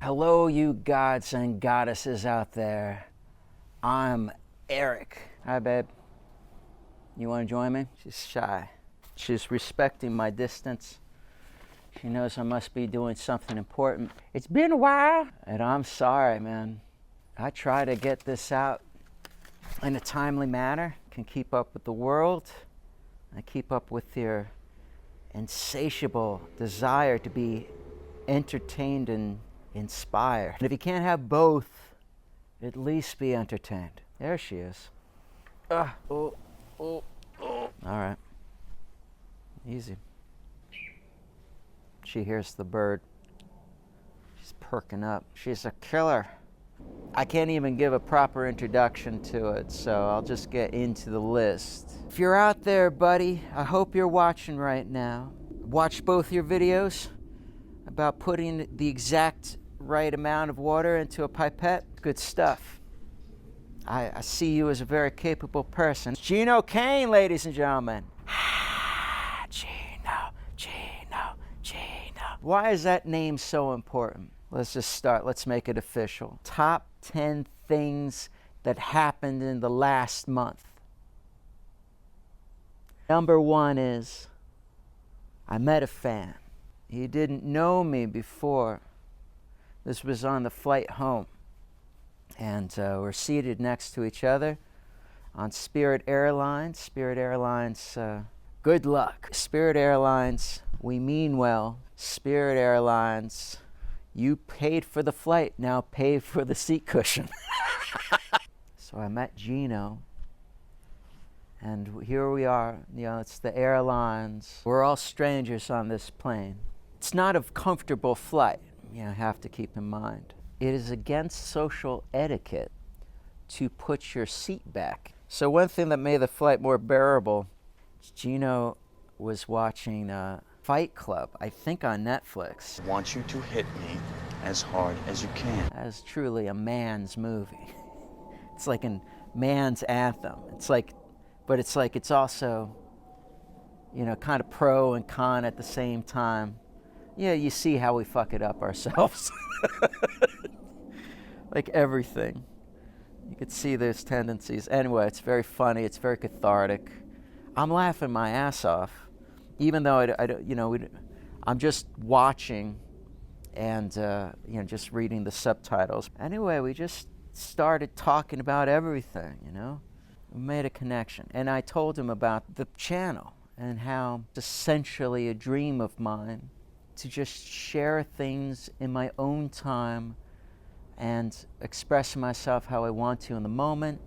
Hello, you gods and goddesses out there. I'm Eric. Hi, babe. You want to join me? She's shy. She's respecting my distance. She knows I must be doing something important. It's been a while, and I'm sorry, man. I try to get this out in a timely manner, can keep up with the world. I keep up with your insatiable desire to be entertained and inspired. And if you can't have both, at least be entertained. There she is. All right. Easy. She hears the bird. She's perking up. She's a killer. I can't even give a proper introduction to it, so I'll just get into the list. If you're out there, buddy, I hope you're watching right now. Watch both your videos about putting the exact right amount of water into a pipette. Good stuff. I see you as a very capable person. Gino Kane, ladies and gentlemen. Gino. Why is that name so important? Let's just start. Let's make it official. Top 10 things that happened in the last month. Number 1 is I met a fan. He didn't know me before. This was on the flight home. And we're seated next to each other on Spirit Airlines. Spirit Airlines, good luck. Spirit Airlines, we mean well. Spirit Airlines, you paid for the flight, now pay for the seat cushion. So I met Gino, and here we are. You know, it's the airlines. We're all strangers on this plane. It's not a comfortable flight, you have to keep in mind. It is against social etiquette to put your seat back. So one thing that made the flight more bearable, Gino was watching Fight Club, I think on Netflix. I want you to hit me as hard as you can. That is truly a man's movie. It's like a man's anthem. It's like it's also, you know, kind of pro and con at the same time. Yeah, you see how we fuck it up ourselves. Like everything. You could see those tendencies. Anyway, it's very funny. It's very cathartic. I'm laughing my ass off, even though I'm just watching and just reading the subtitles. Anyway, we just started talking about everything. We made a connection, and I told him about the channel and how it's essentially a dream of mine to just share things in my own time and express myself how I want to in the moment,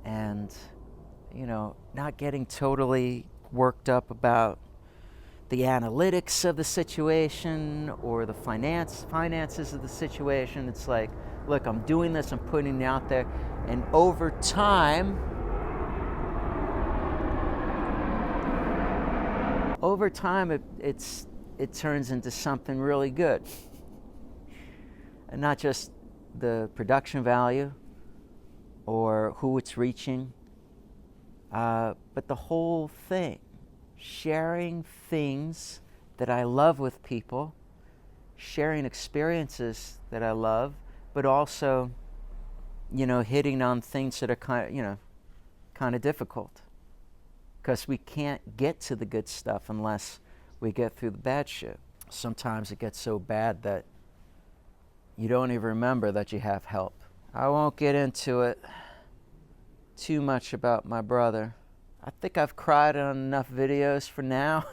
and not getting totally worked up about the analytics of the situation or the finances of the situation. It's like, look, I'm doing this, I'm putting it out there, and over time it turns into something really good. And not just the production value or who it's reaching, but the whole thing. Sharing things that I love with people, sharing experiences that I love, but also, hitting on things that are kind of difficult. Because we can't get to the good stuff unless we get through the bad shit. Sometimes it gets so bad that you don't even remember that you have help. I won't get into it too much about my brother. I think I've cried on enough videos for now.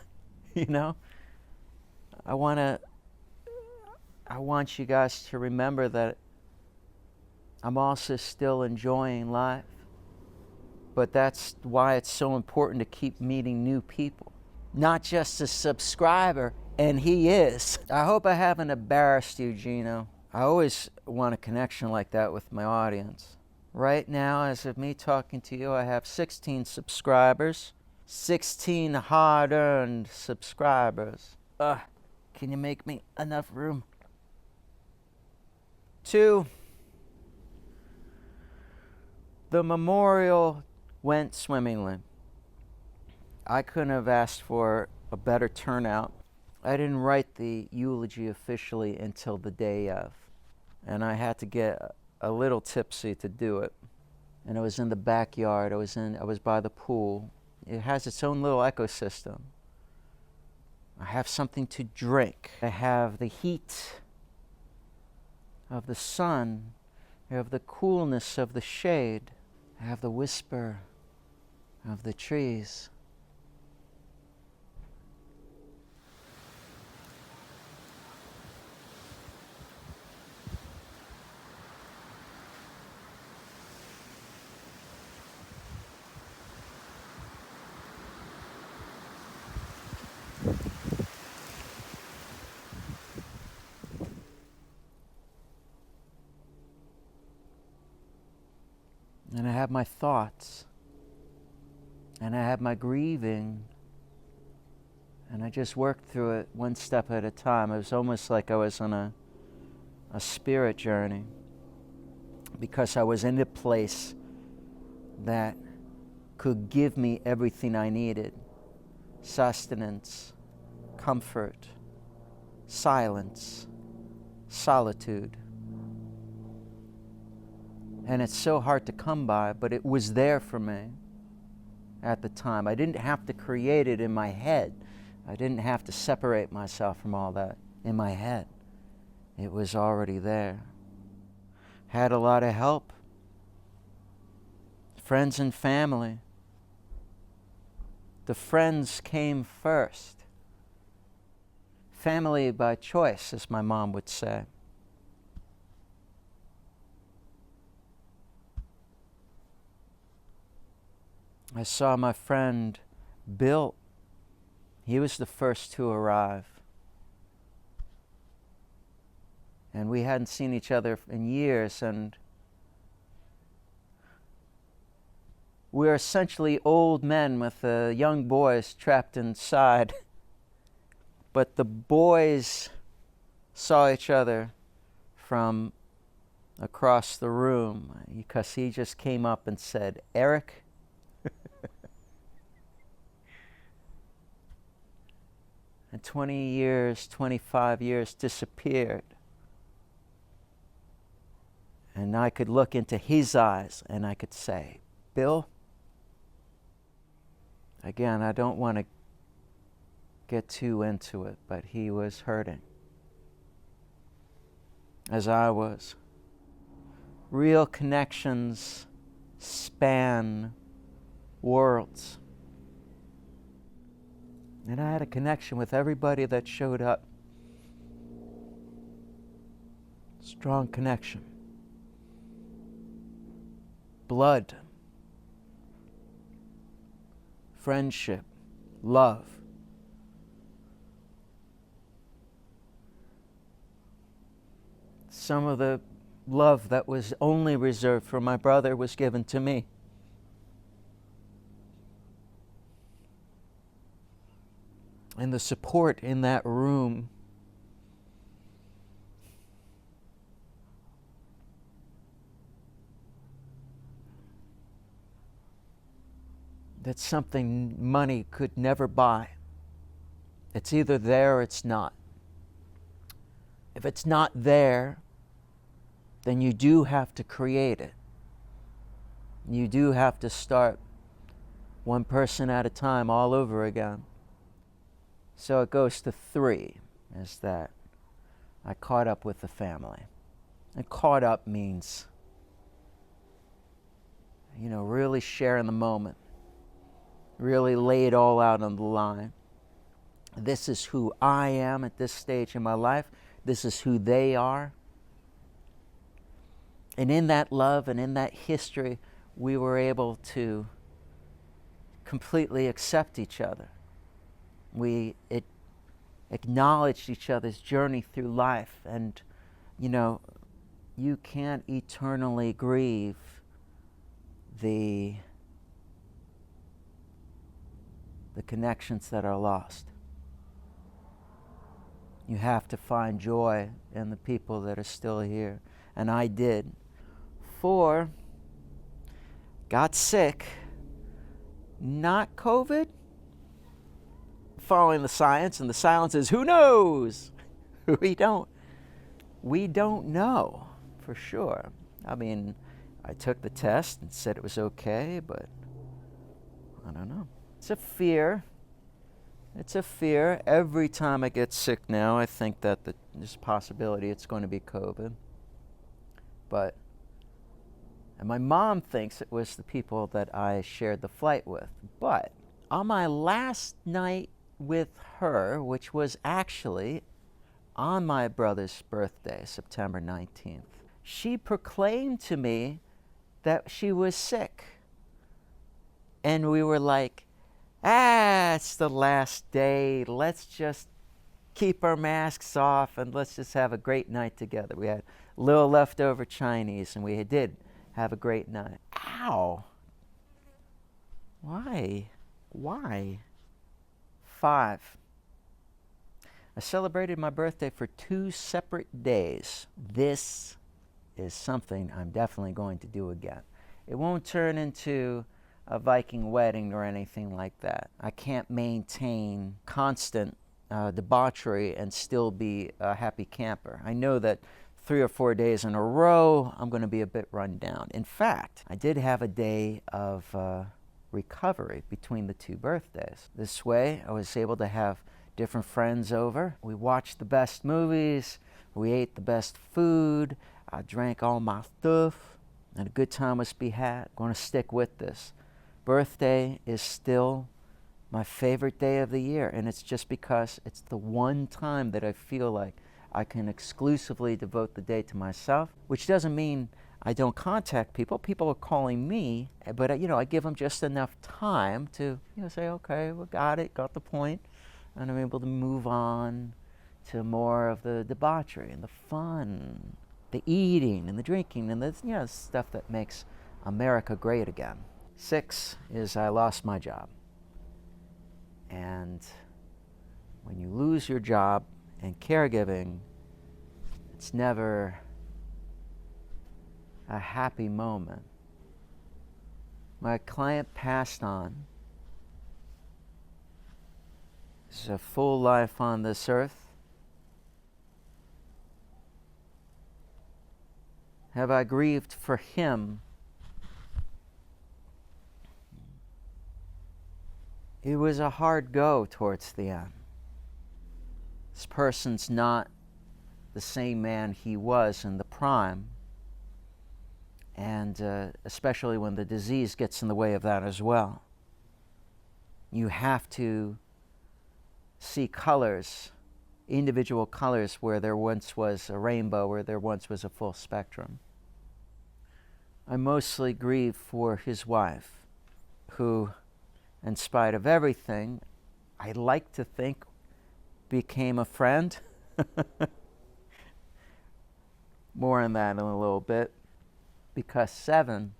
I want you guys to remember that I'm also still enjoying life. But that's why it's so important to keep meeting new people. Not just a subscriber, and he is. I hope I haven't embarrassed you, Gino. I always want a connection like that with my audience. Right now, as of me talking to you, I have 16 subscribers. 16 hard-earned subscribers. Can you make me enough room? 2, the memorial went swimmingly. I couldn't have asked for a better turnout. I didn't write the eulogy officially until the day of, and I had to get a little tipsy to do it. And it was in the backyard. I was by the pool. It has its own little ecosystem. I have something to drink. I have the heat of the sun. I have the coolness of the shade. I have the whisper of the trees. And I have my thoughts. And I have my grieving. And I just worked through it one step at a time. It was almost like I was on a spirit journey, because I was in a place that could give me everything I needed: sustenance, comfort, silence, solitude. And it's so hard to come by, but it was there for me at the time. I didn't have to create it in my head. I didn't have to separate myself from all that in my head. It was already there. Had a lot of help. Friends and family. The friends came first. Family by choice, as my mom would say. I saw my friend Bill. He was the first to arrive. And we hadn't seen each other in years, and we're essentially old men with young boys trapped inside. But the boys saw each other from across the room, because he just came up and said, "Eric." And 20 years, 25 years disappeared. And I could look into his eyes and I could say, "Bill," again, I don't want to get too into it, but he was hurting, as I was. Real connections span worlds. And I had a connection with everybody that showed up. Strong connection. Blood. Friendship. Love. Some of the love that was only reserved for my brother was given to me. And the support in that room that's something money could never buy. It's either there or it's not. If it's not there, then you do have to create it. You do have to start one person at a time all over again. So it goes to 3, is that I caught up with the family. And caught up means, really sharing the moment. Really lay it all out on the line. This is who I am at this stage in my life. This is who they are. And in that love and in that history, we were able to completely accept each other. We acknowledged each other's journey through life. And, you can't eternally grieve the connections that are lost. You have to find joy in the people that are still here. And I did. 4, got sick. Not COVID. following the science, and the silence is, who knows? We don't know for sure. I mean, I took the test and said it was okay, but I don't know. It's a fear. It's a fear. Every time I get sick now, I think that there's a possibility it's going to be COVID. And my mom thinks it was the people that I shared the flight with. But on my last night with her, which was actually on my brother's birthday, September 19th, she proclaimed to me that she was sick. And we were like, it's the last day. Let's just keep our masks off and let's just have a great night together. We had a little leftover Chinese and we did have a great night. Ow. Why? 5. I celebrated my birthday for 2 separate days. This is something I'm definitely going to do again. It won't turn into a Viking wedding or anything like that. I can't maintain constant debauchery and still be a happy camper. I know that 3 or 4 days in a row, I'm going to be a bit run down. In fact, I did have a day of recovery between the 2 birthdays. This way, I was able to have different friends over. We watched the best movies. We ate the best food. I drank all my stuff. And a good time was to be had. I'm going to stick with this. Birthday is still my favorite day of the year, and it's just because it's the one time that I feel like I can exclusively devote the day to myself, which doesn't mean I don't contact people. People are calling me, but I give them just enough time to say, okay, well, got the point, and I'm able to move on to more of the debauchery and the fun, the eating and the drinking and the stuff that makes America great again. 6 is I lost my job. And when you lose your job and caregiving, it's never a happy moment. My client passed on. It's a full life on this earth. Have I grieved for him? It was a hard go towards the end. This person's not the same man he was in the prime, and especially when the disease gets in the way of that as well. You have to see colors, individual colors, where there once was a rainbow, where there once was a full spectrum. I mostly grieve for his wife, who, in spite of everything, I like to think became a friend. More on that in a little bit. Because 7,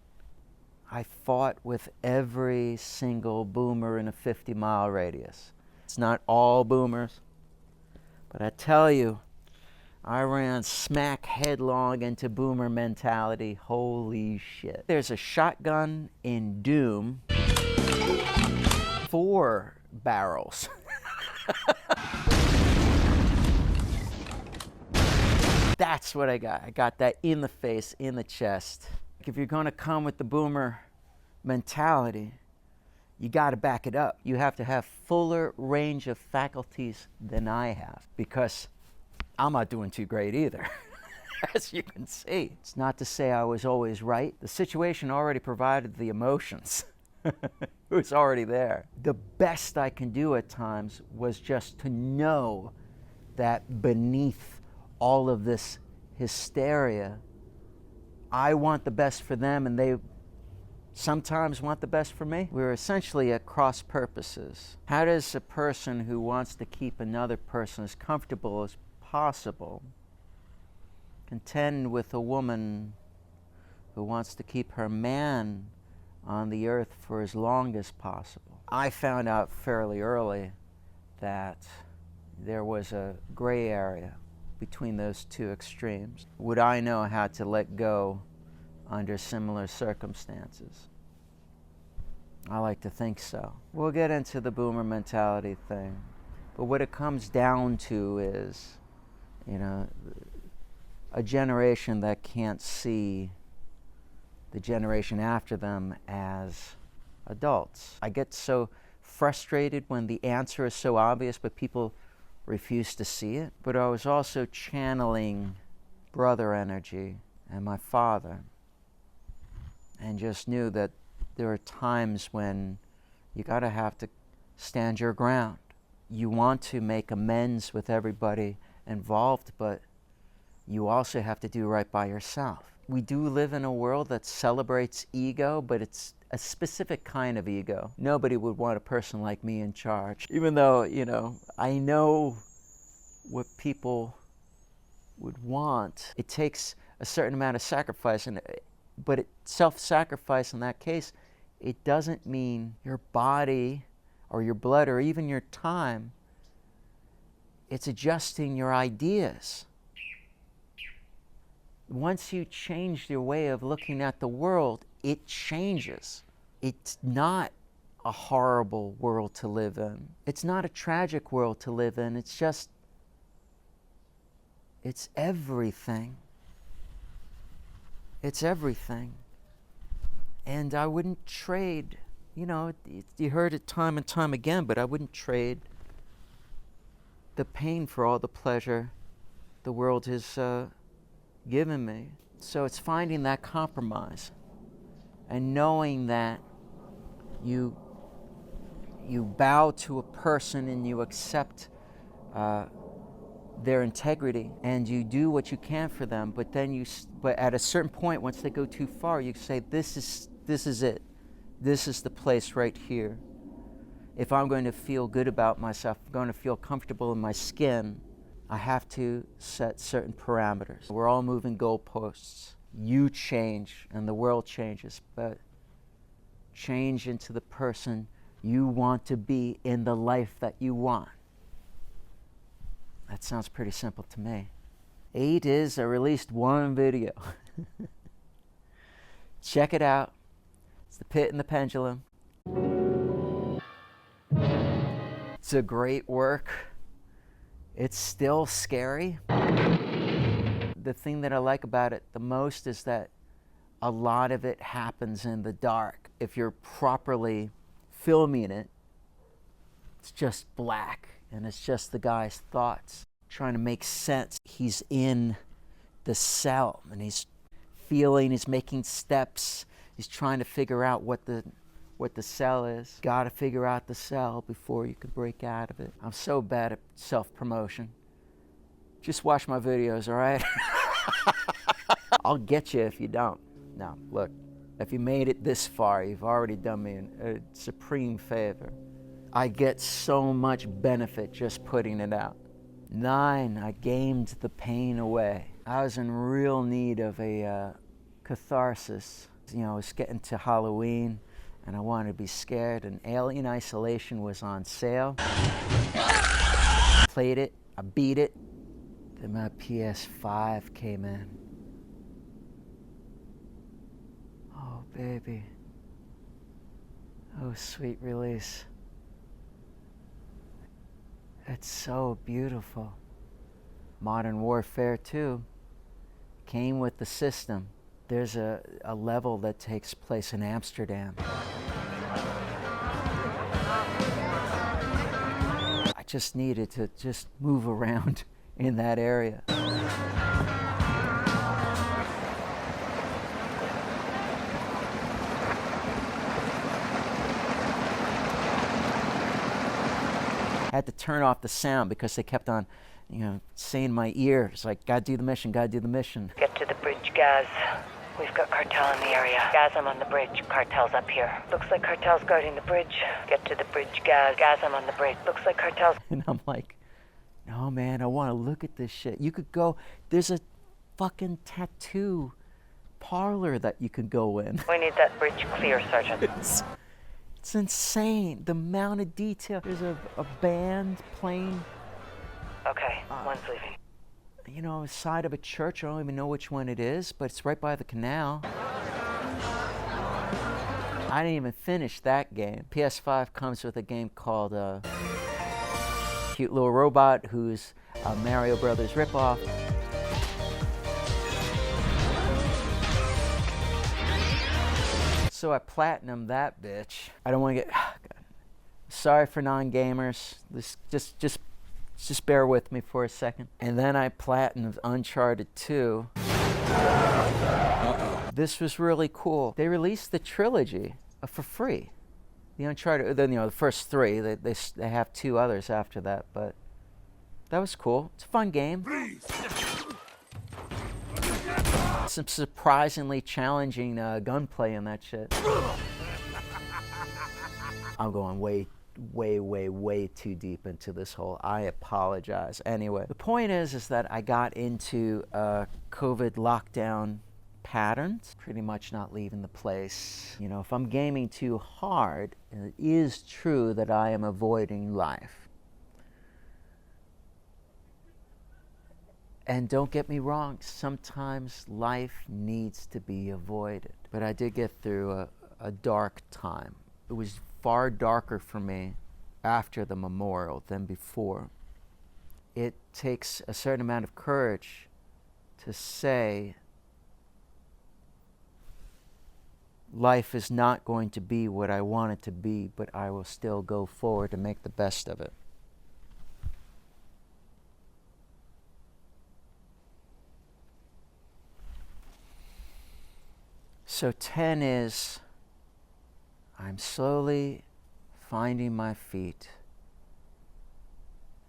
I fought with every single boomer in a 50-mile radius. It's not all boomers, but I tell you, I ran smack headlong into boomer mentality. Holy shit. There's a shotgun in Doom. 4 barrels. That's what I got. I got that in the face, in the chest. If you're going to come with the boomer mentality, you got to back it up. You have to have fuller range of faculties than I have, because I'm not doing too great either. As you can see. It's not to say I was always right. The situation already provided the emotions. It was already there. The best I can do at times was just to know that beneath all of this hysteria, I want the best for them and they sometimes want the best for me. We're essentially at cross purposes. How does a person who wants to keep another person as comfortable as possible contend with a woman who wants to keep her man on the earth for as long as possible? I found out fairly early that there was a gray area between those 2 extremes. Would I know how to let go under similar circumstances? I like to think so. We'll get into the boomer mentality thing. But what it comes down to is, you know, a generation that can't see the generation after them as adults. I get so frustrated when the answer is so obvious, but people refuse to see it. But I was also channeling brother energy and my father, and just knew that there are times when you gotta have to stand your ground. You want to make amends with everybody involved, but you also have to do right by yourself. We do live in a world that celebrates ego, but it's a specific kind of ego. Nobody would want a person like me in charge. Even though, you know, I know what people would want. It takes a certain amount of sacrifice, but self-sacrifice in that case, it doesn't mean your body or your blood or even your time. It's adjusting your ideas. Once you change your way of looking at the world, it changes. It's not a horrible world to live in. It's not a tragic world to live in. It's just, it's everything. It's everything. And I wouldn't trade, you know, you heard it time and time again, but I wouldn't trade the pain for all the pleasure the world has given me. So it's finding that compromise and knowing that you bow to a person and you accept their integrity and you do what you can for them, but then but at a certain point, once they go too far, you say, this is it. This is the place right here. If I'm going to feel good about myself, I'm going to feel comfortable in my skin, I have to set certain parameters. We're all moving goalposts. You change and the world changes, but change into the person you want to be in the life that you want. That sounds pretty simple to me. 8 is I released one video. Check it out. It's The Pit and the Pendulum. It's a great work. It's still scary. The thing that I like about it the most is that a lot of it happens in the dark. If you're properly filming it, it's just black and it's just the guy's thoughts trying to make sense. He's in the cell and he's feeling, he's making steps, he's trying to figure out what the cell is. Got to figure out the cell before you can break out of it. I'm so bad at self-promotion. Just watch my videos, all right? I'll get you if you don't. Now, look, if you made it this far, you've already done me a supreme favor. I get so much benefit just putting it out. 9, I gamed the pain away. I was in real need of a catharsis. You know, I was getting to Halloween and I wanted to be scared, and Alien Isolation was on sale. Played it, I beat it. Then my PS5 came in. Oh, baby. Oh, sweet release. It's so beautiful. Modern Warfare 2 came with the system. There's a level that takes place in Amsterdam. I just needed to just move around in that area. I had to turn off the sound because they kept on, you know, saying in my ear, it's like, gotta do the mission, gotta do the mission. Get to the bridge, Gaz. We've got cartel in the area. Gaz, I'm on the bridge. Cartel's up here. Looks like cartel's guarding the bridge. Get to the bridge, Gaz. Gaz, I'm on the bridge. Looks like cartel's... And I'm like, no, man, I want to look at this shit. You could go, there's a fucking tattoo parlor that you could go in. We need that bridge clear, Sergeant. It's insane, the amount of detail. There's a band playing. Okay, one's leaving. You know, side of a church. I don't even know which one it is, but it's right by the canal. I didn't even finish that game. PS5 comes with a game called cute little robot who's a Mario Brothers ripoff. So I platinumed that bitch. I don't want to get. Sorry for non-gamers. Just bear with me for a second. And then I platinumed Uncharted 2. This was really cool. They released the trilogy for free. The Uncharted, then the first 3. They have 2 others after that, but that was cool. It's a fun game. Some surprisingly challenging gunplay in that shit. I'm going way too deep into this hole. I apologize. Anyway, the point is that I got into COVID lockdown patterns, pretty much not leaving the place. You know, if I'm gaming too hard, it is true that I am avoiding life. And don't get me wrong, sometimes life needs to be avoided. But I did get through a dark time. It was far darker for me after the memorial than before. It takes a certain amount of courage to say life is not going to be what I want it to be, but I will still go forward and make the best of it. So 10 is, I'm slowly finding my feet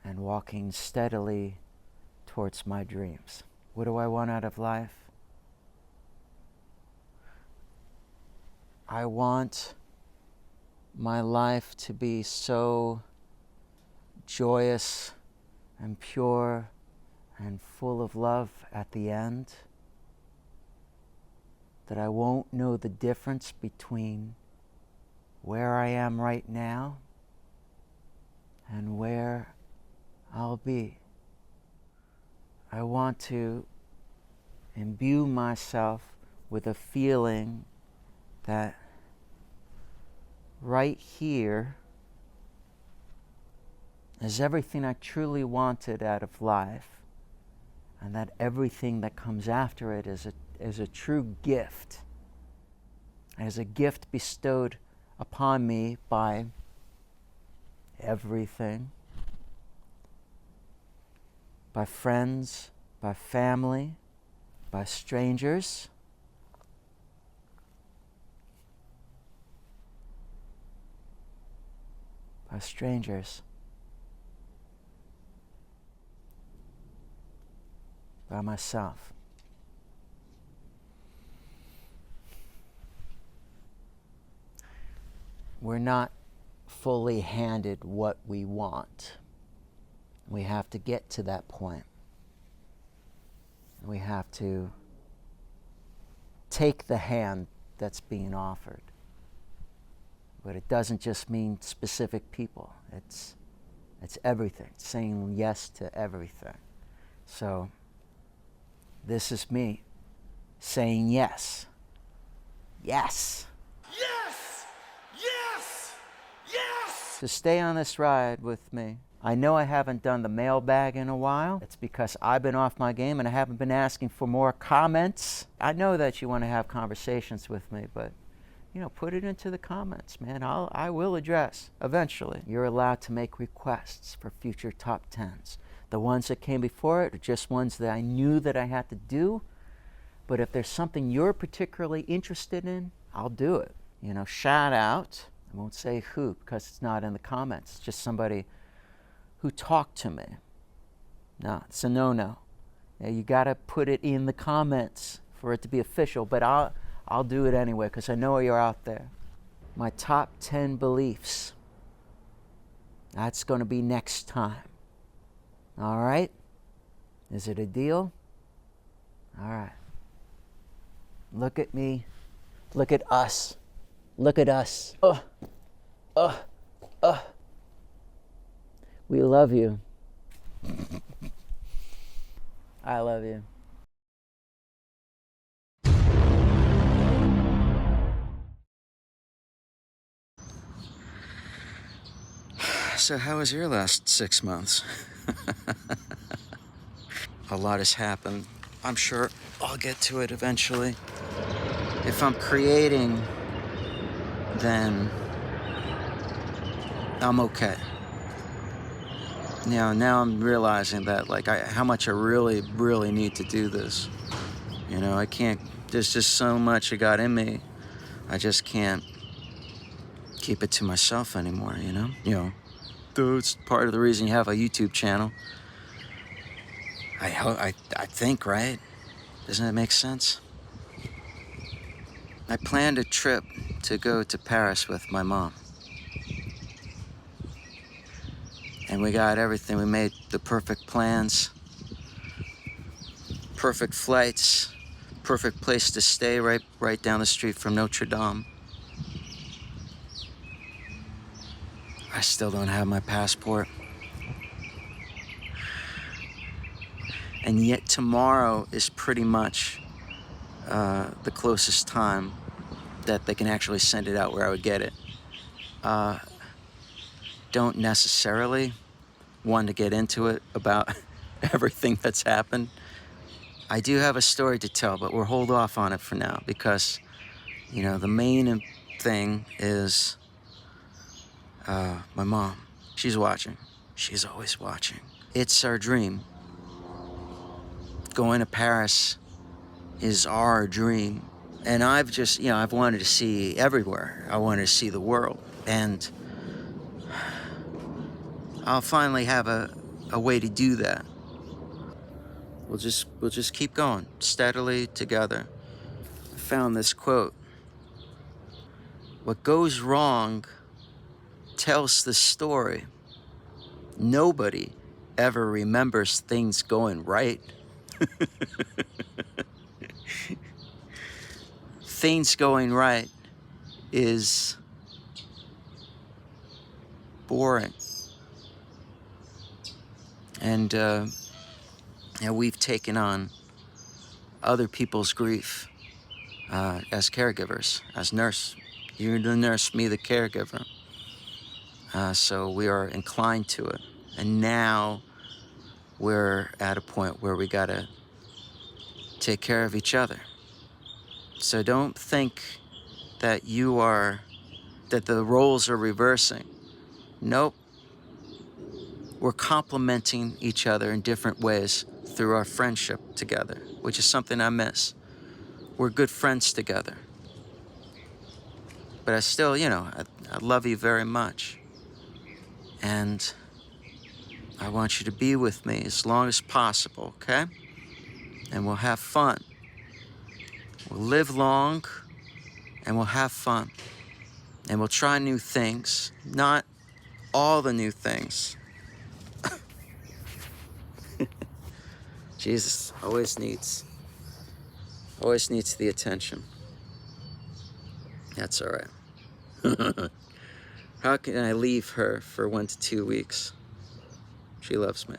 and walking steadily towards my dreams. What do I want out of life? I want my life to be so joyous and pure and full of love at the end that I won't know the difference between where I am right now and where I'll be. I want to imbue myself with a feeling that right here is everything I truly wanted out of life, and that everything that comes after it is a true gift, as a gift bestowed upon me by everything, by friends, by family, by strangers. By strangers. By myself. We're not fully handed what we want. We have to get to that point. We have to take the hand that's being offered. But it doesn't just mean specific people. It's everything. It's saying yes to everything. So this is me saying yes. Yes. Yes! Yes! Yes! So stay on this ride with me. I know I haven't done the mailbag in a while. It's because I've been off my game and I haven't been asking for more comments. I know that you want to have conversations with me, but put it into the comments, man. I will address eventually. You're allowed to make requests for future top 10s. The ones that came before it are just ones that I knew that I had to do. But if there's something you're particularly interested in, I'll do it. Shout out. I won't say who because it's not in the comments. It's just somebody who talked to me. No, it's a no-no. You got to put it in the comments for it to be official. But I'll do it anyway because I know you're out there. My top 10 beliefs. That's going to be next time. All right? Is it a deal? All right. Look at me. Look at us. Look at us. We love you. I love you. So how was your last 6 months? A lot has happened. I'm sure I'll get to it eventually. If I'm creating, then I'm okay. Now I'm realizing that, like, how much I really need to do this. You know, I can't, there's just so much I got in me. I just can't keep it to myself anymore, you know? It's part of the reason you have a YouTube channel. I think, right? Doesn't that make sense? I planned a trip to go to Paris with my mom. And we got everything. We made the perfect plans, perfect flights, perfect place to stay right down the street from Notre Dame. I still don't have my passport. And yet tomorrow is pretty much the closest time that they can actually send it out where I would get it. Don't necessarily want to get into it about everything that's happened. I do have a story to tell, but we'll hold off on it for now because, the main thing is my mom. She's watching. She's always watching. It's our dream. Going to Paris is our dream. And I've just, I've wanted to see everywhere. I wanted to see the world. And I'll finally have a way to do that. We'll just keep going steadily together. I found this quote. What goes wrong tells the story. Nobody ever remembers things going right. Things going right is boring. And we've taken on other people's grief as caregivers, as nurse. You're the nurse, me the caregiver. So we are inclined to it. And now we're at a point where we gotta take care of each other. So don't think that that the roles are reversing. Nope. We're complementing each other in different ways through our friendship together, which is something I miss. We're good friends together. But I still, I love you very much. And I want you to be with me as long as possible, okay? And we'll have fun. We'll live long, and we'll have fun. And we'll try new things, not all the new things. Jesus always needs the attention. That's all right. How can I leave her for 1 to 2 weeks? She loves me.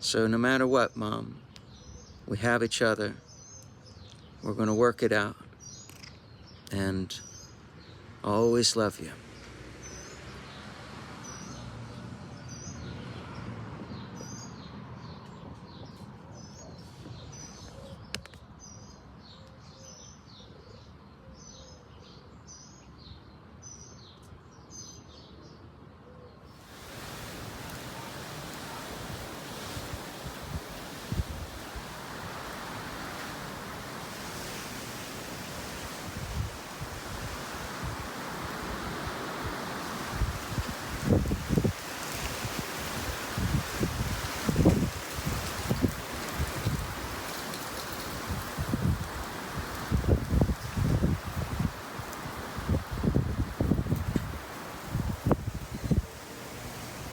So no matter what, Mom, we have each other. We're gonna work it out. And I'll always love you.